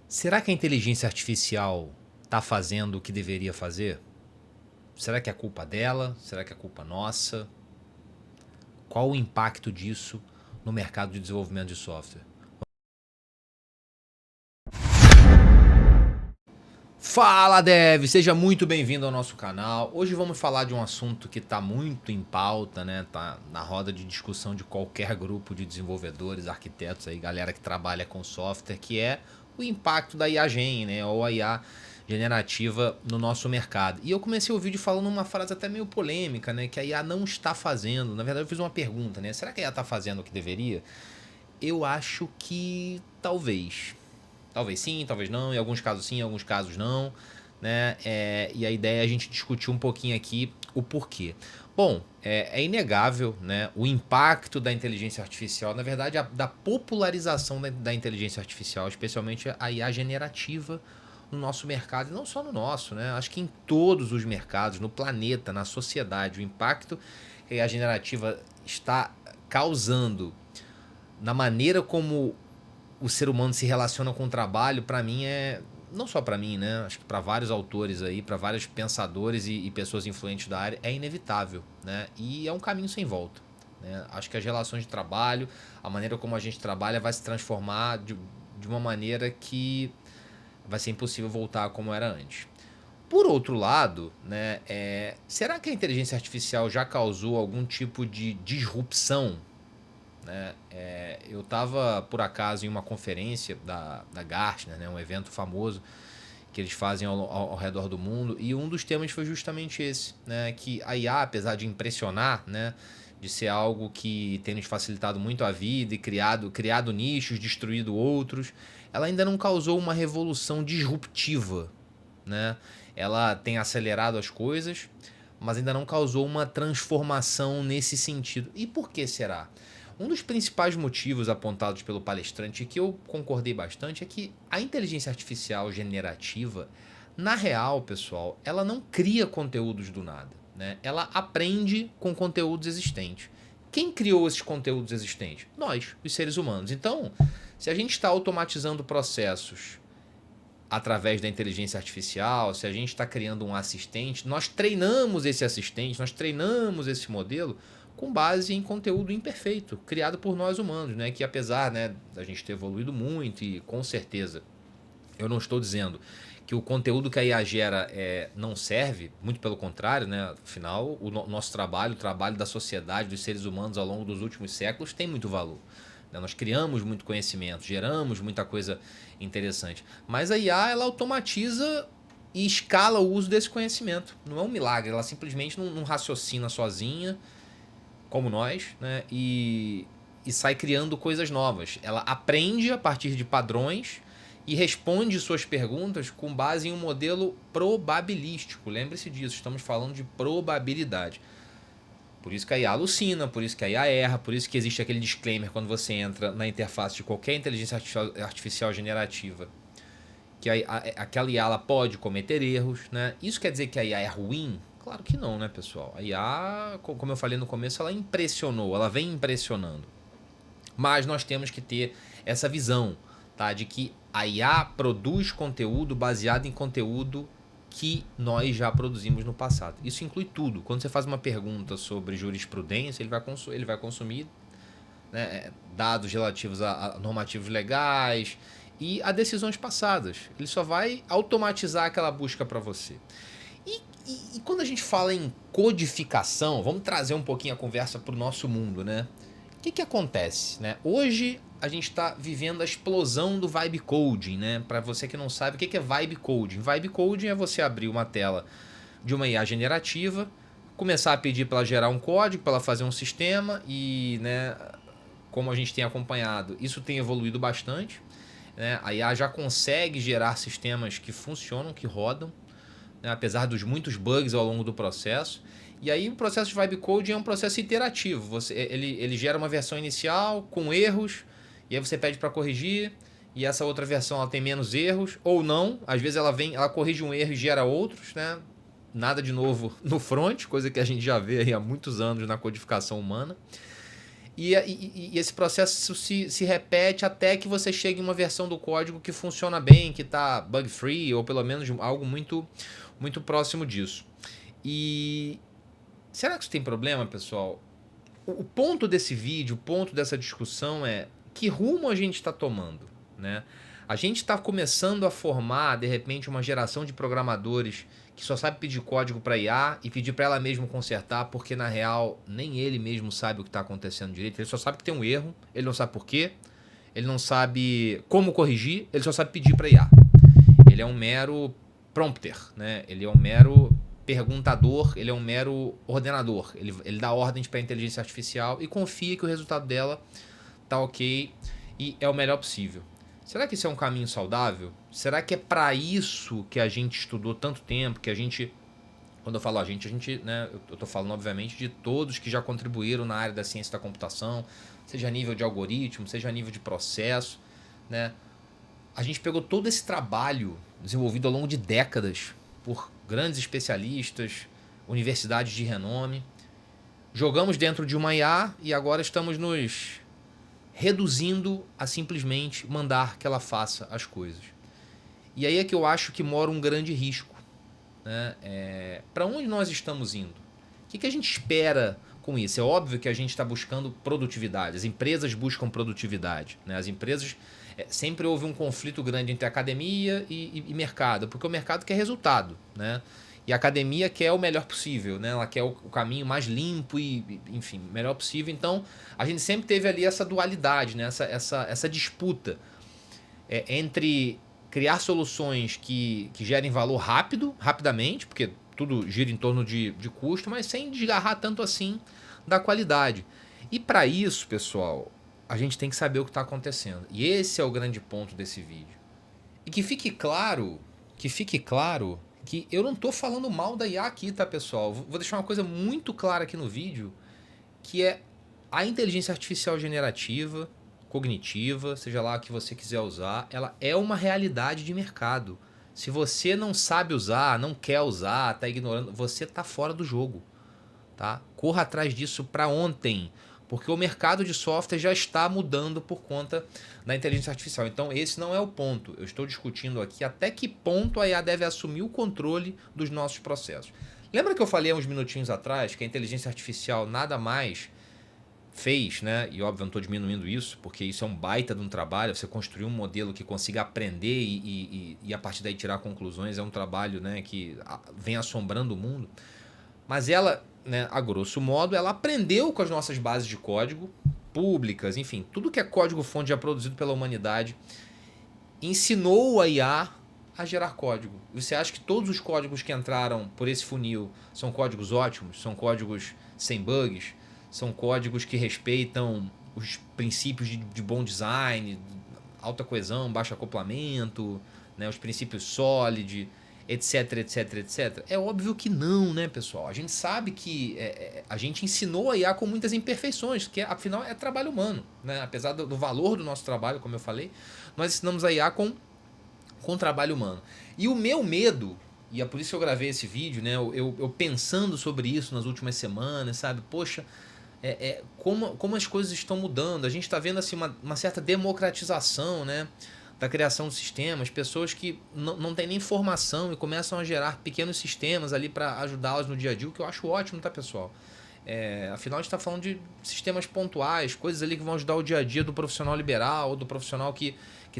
Será que a inteligência artificial está fazendo o que deveria fazer? Será que é culpa dela? Será que é culpa nossa? Qual o impacto disso no mercado de desenvolvimento de software? Fala, Dev! Seja muito bem-vindo ao nosso canal. Hoje vamos falar de um assunto que está muito em pauta, né? Tá na roda de discussão de qualquer grupo de desenvolvedores, arquitetos aí, galera que trabalha com software, que é o impacto da IA Gen, né? Ou a IA generativa no nosso mercado. E eu comecei o vídeo falando uma frase até meio polêmica, né? Que a IA não está fazendo. Na verdade, eu fiz uma pergunta, né? Será que a IA está fazendo o que deveria? Eu acho que talvez. Talvez sim, talvez não. Em alguns casos sim, em alguns casos não. Né? E a ideia é a gente discutir um pouquinho aqui o porquê. Bom, é inegável, né, o impacto da inteligência artificial, na verdade, da popularização da inteligência artificial, especialmente a IA generativa no nosso mercado, e não só no nosso, né? Acho que em todos os mercados, no planeta, na sociedade, o impacto que a IA generativa está causando na maneira como o ser humano se relaciona com o trabalho, para mim não só para mim, né? Acho que para vários autores aí, para vários pensadores e pessoas influentes da área, é inevitável, né? E é um caminho sem volta, né? Acho que as relações de trabalho, a maneira como a gente trabalha vai se transformar de uma maneira que vai ser impossível voltar como era antes. Por outro lado, né, será que a inteligência artificial já causou algum tipo de disrupção, né? Eu estava, por acaso, em uma conferência da Gartner, né? Um evento famoso que eles fazem ao redor do mundo, e um dos temas foi justamente esse, né? Que a IA, apesar de impressionar, né? De ser algo que tem nos facilitado muito a vida e criado nichos, destruído outros, ela ainda não causou uma revolução disruptiva, né? Ela tem acelerado as coisas, mas ainda não causou uma transformação nesse sentido. E por que será? Um dos principais motivos apontados pelo palestrante, que eu concordei bastante, é que a inteligência artificial generativa, na real, pessoal, ela não cria conteúdos do nada, né? Ela aprende com conteúdos existentes. Quem criou esses conteúdos existentes? Nós, os seres humanos. Então, se a gente está automatizando processos através da inteligência artificial, se a gente está criando um assistente, nós treinamos esse assistente, nós treinamos esse modelo com base em conteúdo imperfeito, criado por nós humanos, né? Que apesar, né, da gente ter evoluído muito e com certeza, eu não estou dizendo que o conteúdo que a IA gera não serve, muito pelo contrário, né? Afinal, nosso trabalho, o trabalho da sociedade, dos seres humanos ao longo dos últimos séculos tem muito valor. Né? Nós criamos muito conhecimento, geramos muita coisa interessante. Mas a IA, ela automatiza e escala o uso desse conhecimento. Não é um milagre, ela simplesmente não raciocina sozinha, como nós, né? E sai criando coisas novas. Ela aprende a partir de padrões e responde suas perguntas com base em um modelo probabilístico. Lembre-se disso, estamos falando de probabilidade. Por isso que a IA alucina, por isso que a IA erra, por isso que existe aquele disclaimer quando você entra na interface de qualquer inteligência artificial generativa, que aquela IA ela pode cometer erros, né? Isso quer dizer que a IA é ruim? Claro que não, né, pessoal? A IA, como eu falei no começo, ela impressionou, ela vem impressionando. Mas nós temos que ter essa visão, tá? De que a IA produz conteúdo baseado em conteúdo que nós já produzimos no passado. Isso inclui tudo. Quando você faz uma pergunta sobre jurisprudência, ele vai consumir, né, dados relativos a normativos legais e a decisões passadas. Ele só vai automatizar aquela busca para você. E quando a gente fala em codificação, vamos trazer um pouquinho a conversa para o nosso mundo, né? O que acontece, né? Hoje a gente está vivendo a explosão do vibe coding, né? Para você que não sabe, o que é vibe coding? Vibe coding é você abrir uma tela de uma IA generativa, começar a pedir para ela gerar um código, para ela fazer um sistema e, né, como a gente tem acompanhado, isso tem evoluído bastante, né? A IA já consegue gerar sistemas que funcionam, que rodam, né, apesar dos muitos bugs ao longo do processo. E aí o processo de vibe coding é um processo iterativo. Ele gera uma versão inicial com erros, e aí você pede para corrigir, e essa outra versão ela tem menos erros, ou não. Às vezes ela corrige um erro e gera outros, né? Nada de novo no front, coisa que a gente já vê aí há muitos anos na codificação humana. E esse processo se repete até que você chegue em uma versão do código que funciona bem, que está bug-free, ou pelo menos algo muito, muito próximo disso. E será que isso tem problema, pessoal? O ponto desse vídeo, o ponto dessa discussão é que rumo a gente está tomando, né? A gente está começando a formar, de repente, uma geração de programadores que só sabe pedir código para IA e pedir para ela mesma consertar, porque na real nem ele mesmo sabe o que está acontecendo direito. Ele só sabe que tem um erro, ele não sabe por quê, ele não sabe como corrigir, ele só sabe pedir para IA. Ele é um mero prompter, né? Ele é um mero perguntador, ele é um mero ordenador. Ele dá ordens para a inteligência artificial e confia que o resultado dela tá ok e é o melhor possível. Será que isso é um caminho saudável? Será que é para isso que a gente estudou tanto tempo, que a gente... Quando eu falo a gente, né, eu tô falando, obviamente, de todos que já contribuíram na área da ciência da computação, seja a nível de algoritmo, seja a nível de processo, né? A gente pegou todo esse trabalho desenvolvido ao longo de décadas por grandes especialistas, universidades de renome, jogamos dentro de uma IA e agora estamos nos reduzindo a simplesmente mandar que ela faça as coisas. E aí é que eu acho que mora um grande risco, né? Para onde nós estamos indo? O que a gente espera com isso? É óbvio que a gente está buscando produtividade, as empresas buscam produtividade, né? As empresas... sempre houve um conflito grande entre academia e mercado, porque o mercado quer resultado, né? E a academia quer o melhor possível, né? Ela quer o caminho mais limpo e, enfim, melhor possível. Então, a gente sempre teve ali essa dualidade, né? Essa disputa entre criar soluções que gerem valor rapidamente, porque tudo gira em torno de custo, mas sem desgarrar tanto assim da qualidade. E para isso, pessoal, a gente tem que saber o que está acontecendo. E esse é o grande ponto desse vídeo. E que fique claro que eu não estou falando mal da IA aqui, tá, pessoal? Vou deixar uma coisa muito clara aqui no vídeo, que é a inteligência artificial generativa, cognitiva, seja lá o que você quiser usar, ela é uma realidade de mercado. Se você não sabe usar, não quer usar, está ignorando, você está fora do jogo, tá? Corra atrás disso para ontem, porque o mercado de software já está mudando por conta da inteligência artificial. Então esse não é o ponto. Eu estou discutindo aqui até que ponto a IA deve assumir o controle dos nossos processos. Lembra que eu falei há uns minutinhos atrás que a inteligência artificial nada mais fez, né? E óbvio, eu não estou diminuindo isso, porque isso é um baita de um trabalho. Você construir um modelo que consiga aprender e a partir daí tirar conclusões é um trabalho, né, que vem assombrando o mundo. Mas ela, né, a grosso modo, ela aprendeu com as nossas bases de código públicas, enfim, tudo que é código-fonte já produzido pela humanidade, ensinou a IA a gerar código. Você acha que todos os códigos que entraram por esse funil são códigos ótimos? São códigos sem bugs? São códigos que respeitam os princípios de bom design, alta coesão, baixo acoplamento, né, os princípios SOLID, etc, etc, etc? É óbvio que não, né, pessoal? A gente sabe que a gente ensinou a IA com muitas imperfeições, que afinal é trabalho humano, né? Apesar do valor do nosso trabalho, como eu falei, nós ensinamos a IA com trabalho humano. E o meu medo, e é por isso que eu gravei esse vídeo, né? Eu pensando sobre isso nas últimas semanas, sabe? Poxa, como as coisas estão mudando. A gente está vendo assim, uma certa democratização, né, da criação de sistemas, pessoas que não têm nem formação e começam a gerar pequenos sistemas ali para ajudá-las no dia a dia, o que eu acho ótimo, tá, pessoal? Afinal, a gente está falando de sistemas pontuais, coisas ali que vão ajudar o dia a dia do profissional liberal ou do profissional que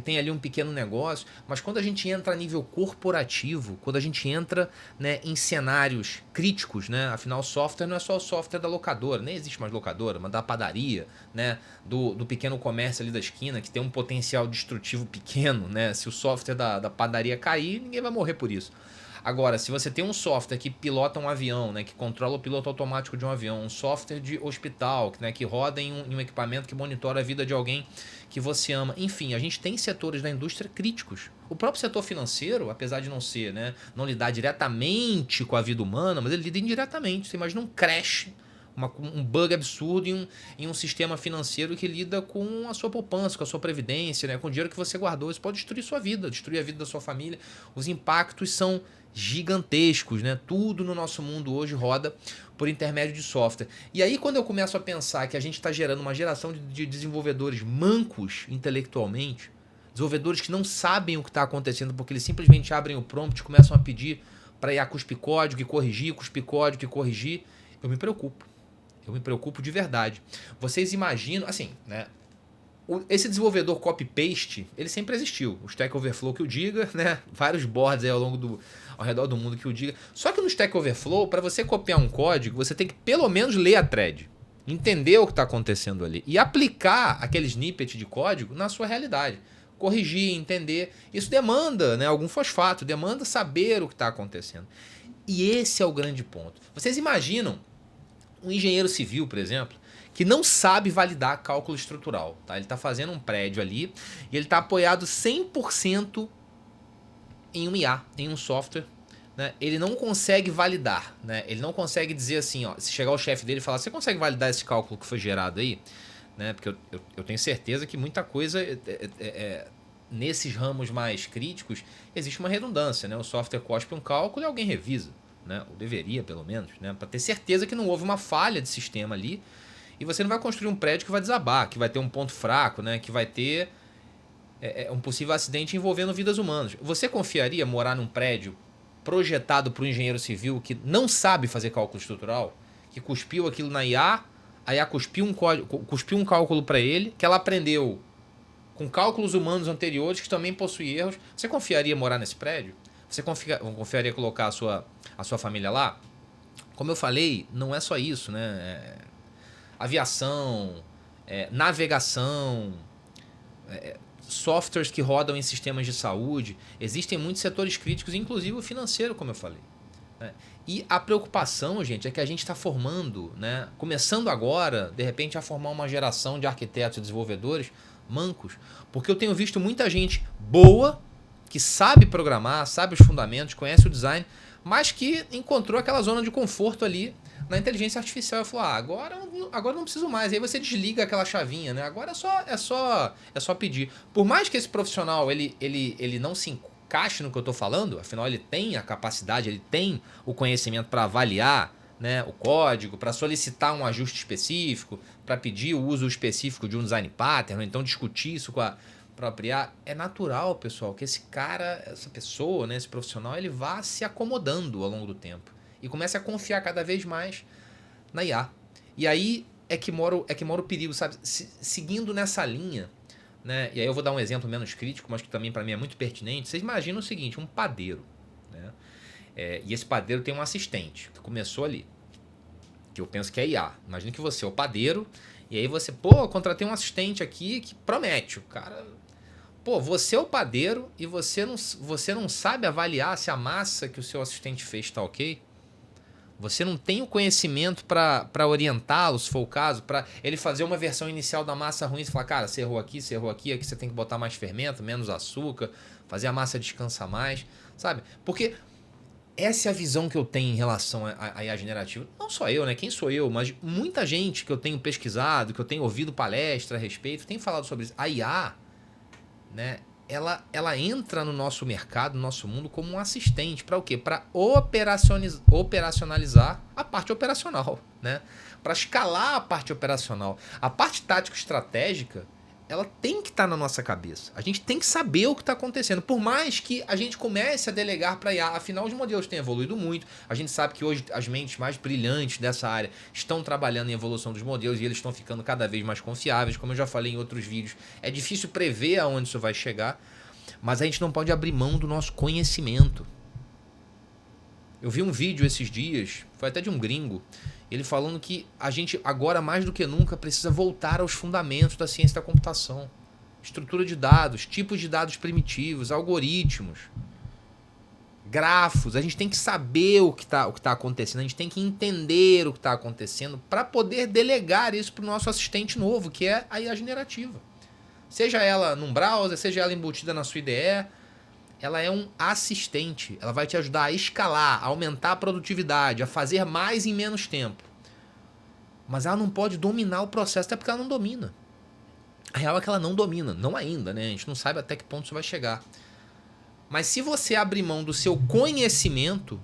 tem ali um pequeno negócio. Mas quando a gente entra a nível corporativo, quando a gente entra, né, em cenários críticos, né, afinal, o software não é só o software da locadora, nem existe mais locadora, mas da padaria, né, do pequeno comércio ali da esquina, que tem um potencial destrutivo pequeno, né? Se o software da padaria cair, ninguém vai morrer por isso. Agora, se você tem um software que pilota um avião, né, que controla o piloto automático de um avião, um software de hospital, né, que roda em um equipamento que monitora a vida de alguém que você ama. Enfim, a gente tem setores da indústria críticos. O próprio setor financeiro, apesar de não ser, né, não lidar diretamente com a vida humana, mas ele lida indiretamente. Você imagina um crash, um bug absurdo em um sistema financeiro que lida com a sua poupança, com a sua previdência, né? Com o dinheiro que você guardou. Isso pode destruir sua vida, destruir a vida da sua família. Os impactos são gigantescos, né? Tudo no nosso mundo hoje roda por intermédio de software. E aí, quando eu começo a pensar que a gente está gerando uma geração de desenvolvedores mancos intelectualmente, desenvolvedores que não sabem o que está acontecendo porque eles simplesmente abrem o prompt e começam a pedir para ir a cuspir código e corrigir, cuspir código e corrigir, eu me preocupo. Eu me preocupo de verdade. Vocês imaginam, assim, né? Esse desenvolvedor copy-paste, ele sempre existiu. O Stack Overflow que o diga, né? Vários boards aí ao redor do mundo que o diga. Só que no Stack Overflow, para você copiar um código, você tem que pelo menos ler a thread. Entender o que está acontecendo ali. E aplicar aquele snippet de código na sua realidade. Corrigir, entender. Isso demanda, né, algum fosfato, demanda saber o que está acontecendo. E esse é o grande ponto. Vocês imaginam um engenheiro civil, por exemplo, que não sabe validar cálculo estrutural. Tá? Ele está fazendo um prédio ali e ele está apoiado 100% em um IA, em um software. Né? Ele não consegue validar. Né? Ele não consegue dizer assim, ó, se chegar o chefe dele e falar, você consegue validar esse cálculo que foi gerado aí? Né? Porque eu tenho certeza que muita coisa nesses ramos mais críticos existe uma redundância. Né? O software cospe um cálculo e alguém revisa. Né? Ou deveria, pelo menos. Né? Para ter certeza que não houve uma falha de sistema ali. E você não vai construir um prédio que vai desabar, que vai ter um ponto fraco, né? Que vai ter um possível acidente envolvendo vidas humanas. Você confiaria morar num prédio projetado por um engenheiro civil que não sabe fazer cálculo estrutural? Que cuspiu aquilo na IA, a IA cuspiu um cálculo para ele, que ela aprendeu com cálculos humanos anteriores que também possuem erros. Você confiaria morar nesse prédio? Você confiaria colocar a sua família lá? Como eu falei, não é só isso, né? Aviação, navegação, softwares que rodam em sistemas de saúde. Existem muitos setores críticos, inclusive o financeiro, como eu falei. Né? E a preocupação, gente, é que a gente está formando, né, começando agora, de repente, a formar uma geração de arquitetos e desenvolvedores mancos. Porque eu tenho visto muita gente boa, que sabe programar, sabe os fundamentos, conhece o design, mas que encontrou aquela zona de conforto ali na inteligência artificial e falou, agora não preciso mais. E aí você desliga aquela chavinha, né? Agora é só pedir. Por mais que esse profissional ele não se encaixe no que eu estou falando, afinal ele tem a capacidade, ele tem o conhecimento para avaliar, né, o código, para solicitar um ajuste específico, para pedir o uso específico de um design pattern, ou então discutir isso com a própria. É natural, pessoal, que esse cara, essa pessoa, né, esse profissional, ele vá se acomodando ao longo do tempo e comece a confiar cada vez mais na IA. E aí é que mora o perigo, sabe? Seguindo nessa linha, né? E aí eu vou dar um exemplo menos crítico, mas que também para mim é muito pertinente. Vocês imaginam o seguinte, um padeiro, né? E esse padeiro tem um assistente, que começou ali, que eu penso que é IA. Imagina que você é o padeiro, e aí você, eu contratei um assistente aqui que promete. O cara, você é o padeiro e você não sabe avaliar se a massa que o seu assistente fez está ok? Você não tem o conhecimento para orientá-lo, se for o caso, para ele fazer uma versão inicial da massa ruim e falar, cara, você errou aqui você tem que botar mais fermento, menos açúcar, fazer a massa descansar mais, sabe? Porque essa é a visão que eu tenho em relação à IA generativa. Não só eu, né? Quem sou eu? Mas muita gente que eu tenho pesquisado, que eu tenho ouvido palestra a respeito, tem falado sobre isso. A IA, né? Ela entra no nosso mercado, no nosso mundo, como um assistente. Para o quê? Para operacionalizar a parte operacional. Né? Para escalar a parte operacional. A parte tático-estratégica, ela tem que estar na nossa cabeça. A gente tem que saber o que está acontecendo. Por mais que a gente comece a delegar para IA. Afinal, os modelos têm evoluído muito. A gente sabe que hoje as mentes mais brilhantes dessa área estão trabalhando em evolução dos modelos e eles estão ficando cada vez mais confiáveis. Como eu já falei em outros vídeos, é difícil prever aonde isso vai chegar. Mas a gente não pode abrir mão do nosso conhecimento. Eu vi um vídeo esses dias, foi até de um gringo, ele falando que a gente agora mais do que nunca precisa voltar aos fundamentos da ciência da computação. Estrutura de dados, tipos de dados primitivos, algoritmos, grafos. A gente tem que saber o que tá acontecendo, a gente tem que entender o que está acontecendo para poder delegar isso para o nosso assistente novo, que é a IA generativa. Seja ela num browser, seja ela embutida na sua IDE, ela é um assistente. Ela vai te ajudar a escalar, a aumentar a produtividade, a fazer mais em menos tempo. Mas ela não pode dominar o processo, até porque ela não domina. A real é que ela não domina, não ainda, né? A gente não sabe até que ponto isso vai chegar. Mas se você abrir mão do seu conhecimento,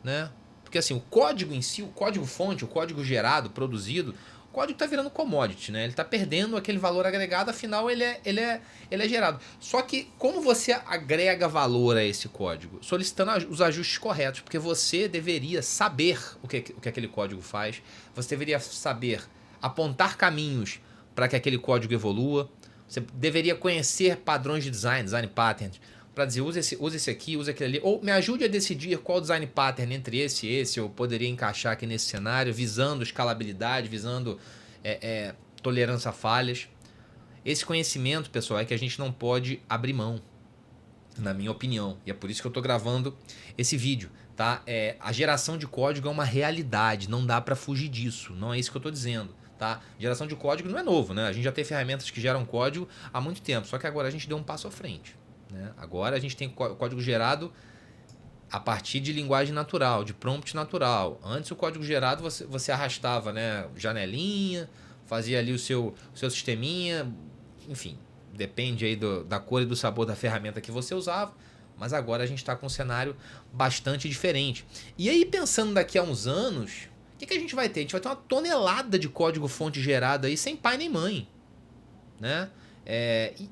né? Porque assim, o código em si, o código-fonte, o código gerado, produzido, o código está virando commodity, né? Ele está perdendo aquele valor agregado, afinal ele é gerado. Só que como você agrega valor a esse código? Solicitando os ajustes corretos, porque você deveria saber o que aquele código faz, você deveria saber apontar caminhos para que aquele código evolua, você deveria conhecer padrões de design, design patterns, para dizer, use esse aqui, use aquele ali, ou me ajude a decidir qual design pattern entre esse e esse eu poderia encaixar aqui nesse cenário, visando escalabilidade, visando tolerância a falhas. Esse conhecimento, pessoal, é que a gente não pode abrir mão, na minha opinião, e é por isso que eu estou gravando esse vídeo. Tá? A geração de código é uma realidade, não dá para fugir disso, não é isso que eu estou dizendo. Tá? Geração de código não é novo, né? A gente já tem ferramentas que geram código há muito tempo, só que agora a gente deu um passo à frente. Né? Agora a gente tem código gerado a partir de linguagem natural, de prompt natural. Antes o código gerado você arrastava, né, janelinha, fazia ali o seu sisteminha, enfim, depende aí da cor e do sabor da ferramenta que você usava, mas agora a gente está com um cenário bastante diferente. E aí pensando daqui a uns anos, o que a gente vai ter? A gente vai ter uma tonelada de código fonte gerado aí sem pai nem mãe, né?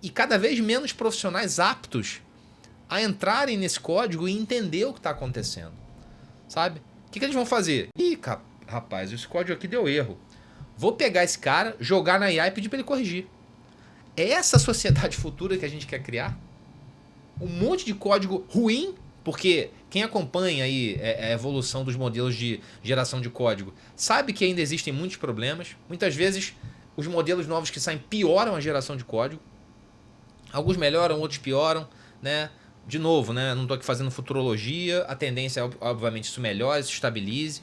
E cada vez menos profissionais aptos a entrarem nesse código e entender o que está acontecendo, sabe? O que eles vão fazer? Ih, rapaz, esse código aqui deu erro. Vou pegar esse cara, jogar na IA e pedir para ele corrigir. É essa sociedade futura que a gente quer criar? Um monte de código ruim, porque quem acompanha aí a evolução dos modelos de geração de código sabe que ainda existem muitos problemas. Muitas vezes os modelos novos que saem pioram a geração de código. Alguns melhoram, outros pioram, né? De novo, né? Não estou aqui fazendo futurologia. A tendência é, obviamente, isso melhore, isso estabilize.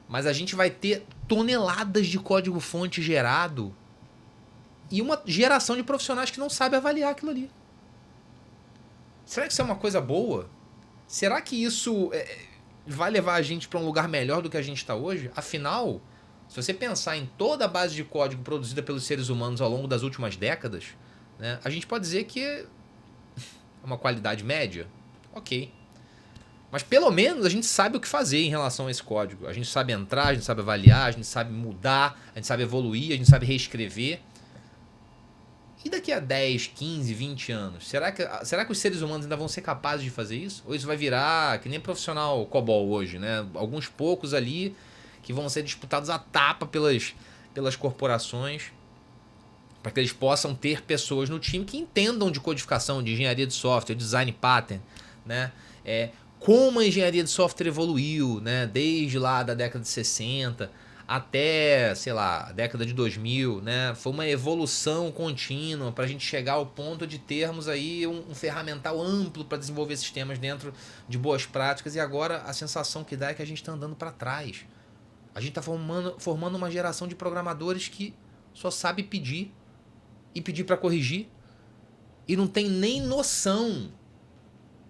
Mas a gente vai ter toneladas de código-fonte gerado e uma geração de profissionais que não sabe avaliar aquilo ali. Será que isso é uma coisa boa? Será que isso vai levar a gente para um lugar melhor do que a gente está hoje? Afinal, se você pensar em toda a base de código produzida pelos seres humanos ao longo das últimas décadas, né, a gente pode dizer que é uma qualidade média. Ok. Mas pelo menos a gente sabe o que fazer em relação a esse código. A gente sabe entrar, a gente sabe avaliar, a gente sabe mudar, a gente sabe evoluir, a gente sabe reescrever. E daqui a 10, 15, 20 anos, será que os seres humanos ainda vão ser capazes de fazer isso? Ou isso vai virar que nem profissional COBOL hoje, né? Alguns poucos ali que vão ser disputados a tapa pelas corporações, para que eles possam ter pessoas no time que entendam de codificação, de engenharia de software, design pattern, né? Como a engenharia de software evoluiu, né? Desde lá da década de 60 até, sei lá, a década de 2000, né? Foi uma evolução contínua para a gente chegar ao ponto de termos aí um ferramental amplo para desenvolver sistemas dentro de boas práticas, e agora a sensação que dá é que a gente está andando para trás. A gente está formando uma geração de programadores que só sabe pedir e pedir para corrigir e não tem nem noção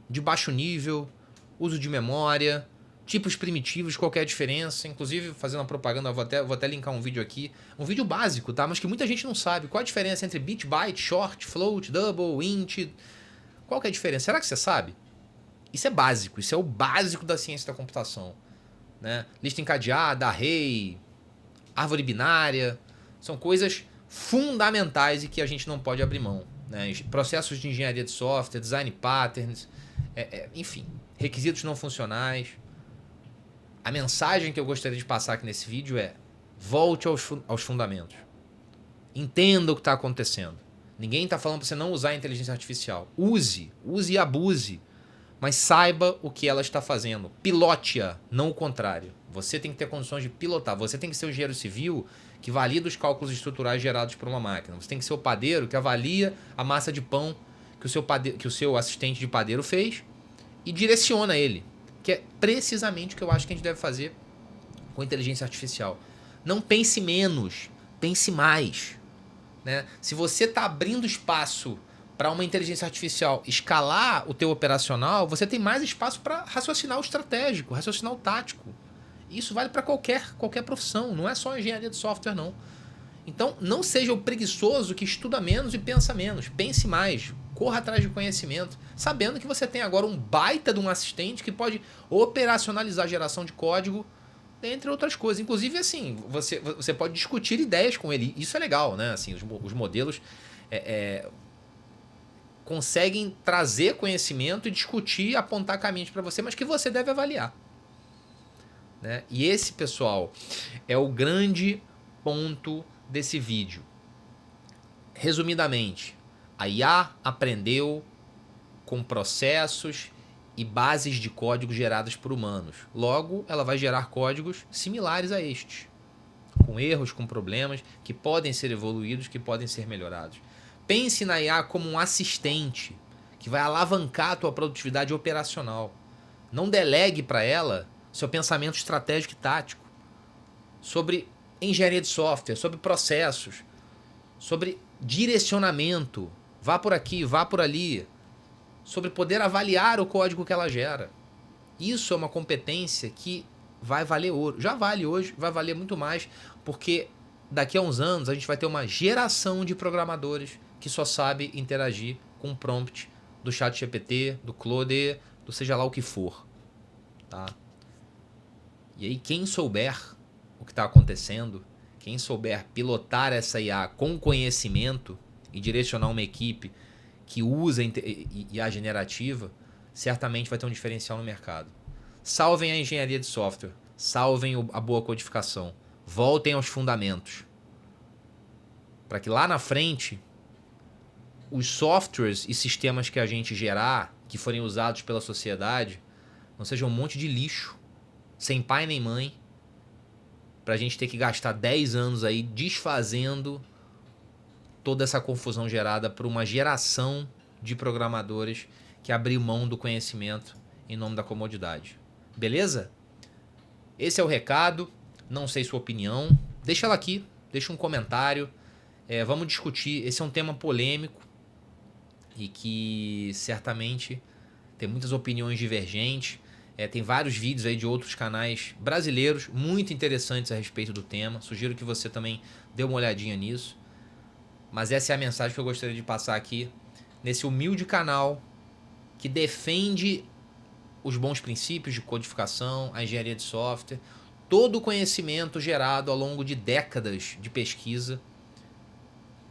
de baixo nível, uso de memória, tipos primitivos, qualquer diferença. Inclusive, fazendo uma propaganda, vou até linkar um vídeo aqui. Um vídeo básico, tá? Mas que muita gente não sabe. Qual a diferença entre bit, byte, short, float, double, int? Qual que é a diferença? Será que você sabe? Isso é básico. Isso é o básico da ciência da computação, né? Lista encadeada, array, árvore binária. São coisas fundamentais e que a gente não pode abrir mão, né? Processos de engenharia de software, design patterns, enfim, requisitos não funcionais. A mensagem que eu gostaria de passar aqui nesse vídeo é: volte aos fundamentos. Entenda o que está acontecendo. Ninguém está falando para você não usar a inteligência artificial. Use e abuse, mas saiba o que ela está fazendo. Pilote-a, não o contrário. Você tem que ter condições de pilotar. Você tem que ser o engenheiro civil que valida os cálculos estruturais gerados por uma máquina. Você tem que ser o padeiro que avalia a massa de pão que o seu assistente de padeiro fez e direciona ele. Que é precisamente o que eu acho que a gente deve fazer com inteligência artificial. Não pense menos, pense mais, né? Se você está abrindo espaço para uma inteligência artificial escalar o teu operacional, você tem mais espaço para raciocinar o estratégico, raciocinar o tático. Isso vale para qualquer profissão, não é só engenharia de software, não. Então, não seja o preguiçoso que estuda menos e pensa menos. Pense mais, corra atrás de conhecimento, sabendo que você tem agora um baita de um assistente que pode operacionalizar a geração de código, entre outras coisas. Inclusive, assim, você pode discutir ideias com ele. Isso é legal, né? Assim, os modelos conseguem trazer conhecimento e discutir, apontar caminhos para você, mas que você deve avaliar. Né? E esse, pessoal, é o grande ponto desse vídeo. Resumidamente, a IA aprendeu com processos e bases de código geradas por humanos. Logo, ela vai gerar códigos similares a estes, com erros, com problemas, que podem ser evoluídos, que podem ser melhorados. Pense na IA como um assistente que vai alavancar a tua produtividade operacional. Não delegue para ela seu pensamento estratégico e tático sobre engenharia de software, sobre processos, sobre direcionamento. Vá por aqui, vá por ali. Sobre poder avaliar o código que ela gera. Isso é uma competência que vai valer ouro. Já vale hoje, vai valer muito mais, porque daqui a uns anos a gente vai ter uma geração de programadores que só sabe interagir com o prompt do ChatGPT, do Claude, do seja lá o que for. Tá? E aí quem souber o que está acontecendo, quem souber pilotar essa IA com conhecimento e direcionar uma equipe que usa IA generativa, certamente vai ter um diferencial no mercado. Salvem a engenharia de software, salvem a boa codificação, voltem aos fundamentos, para que lá na frente os softwares e sistemas que a gente gerar, que forem usados pela sociedade, não sejam um monte de lixo, sem pai nem mãe, para a gente ter que gastar 10 anos aí desfazendo toda essa confusão gerada por uma geração de programadores que abriu mão do conhecimento em nome da comodidade. Beleza? Esse é o recado. Não sei sua opinião. Deixa ela aqui. Deixa um comentário. Vamos discutir. Esse é um tema polêmico e que certamente tem muitas opiniões divergentes. Tem vários vídeos aí de outros canais brasileiros muito interessantes a respeito do tema. Sugiro que você também dê uma olhadinha nisso. Mas essa é a mensagem que eu gostaria de passar aqui nesse humilde canal que defende os bons princípios de codificação, a engenharia de software, todo o conhecimento gerado ao longo de décadas de pesquisa,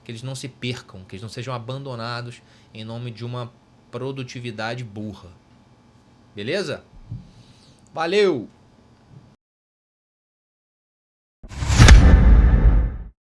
que eles não se percam, que eles não sejam abandonados em nome de uma produtividade burra. Beleza? Valeu!